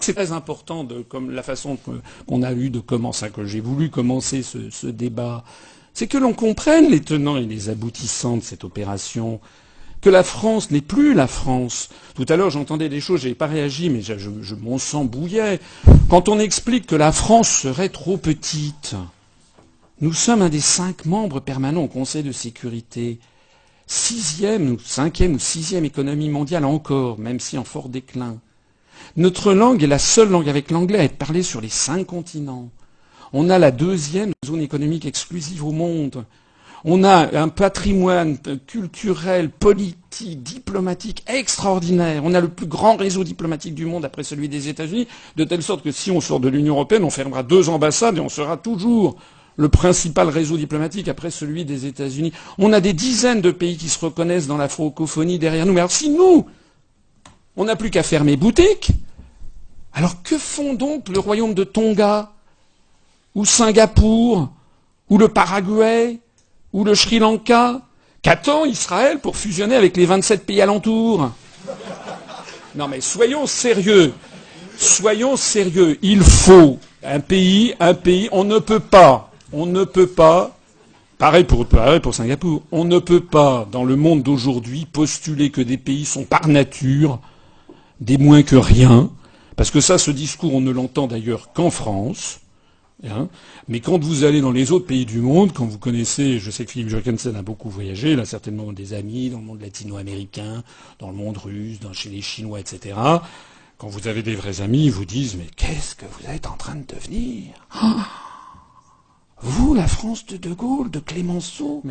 c'est très important, comme la façon qu'on a eu de commencer, que j'ai voulu commencer ce débat, c'est que l'on comprenne les tenants et les aboutissants de cette opération, que la France n'est plus la France. Tout à l'heure, j'entendais des choses, j'ai pas réagi, mais mon sang bouillait. Quand on explique que la France serait trop petite, nous sommes un des 5 membres permanents au Conseil de sécurité. 6e ou 5e ou 6e économie mondiale encore, même si en fort déclin. Notre langue est la seule langue avec l'anglais à être parlée sur les 5 continents. On a la 2e zone économique exclusive au monde. On a un patrimoine culturel, politique, diplomatique extraordinaire. On a le plus grand réseau diplomatique du monde après celui des États-Unis, de telle sorte que si on sort de l'Union européenne, on fermera 2 ambassades et on sera toujours le principal réseau diplomatique après celui des États-Unis. On a des dizaines de pays qui se reconnaissent dans la francophonie derrière nous. Mais alors si nous, on n'a plus qu'à fermer boutique, alors que font donc le royaume de Tonga, ou Singapour, ou le Paraguay, ou le Sri Lanka? Qu'attend Israël pour fusionner avec les 27 pays alentours? Non mais soyons sérieux. Soyons sérieux. Il faut un pays, on ne peut pas, pareil pour Singapour, on ne peut pas, dans le monde d'aujourd'hui, postuler que des pays sont par nature des moins que rien, parce que ça, ce discours, on ne l'entend d'ailleurs qu'en France. Mais quand vous allez dans les autres pays du monde, quand vous connaissez, je sais que Philippe Jorgensen a beaucoup voyagé, il a certainement des amis dans le monde latino-américain, dans le monde russe, chez les Chinois, etc. Quand vous avez des vrais amis, ils vous disent « Mais qu'est-ce que vous êtes en train de devenir ? Vous, la France de De Gaulle, de Clémenceau ?»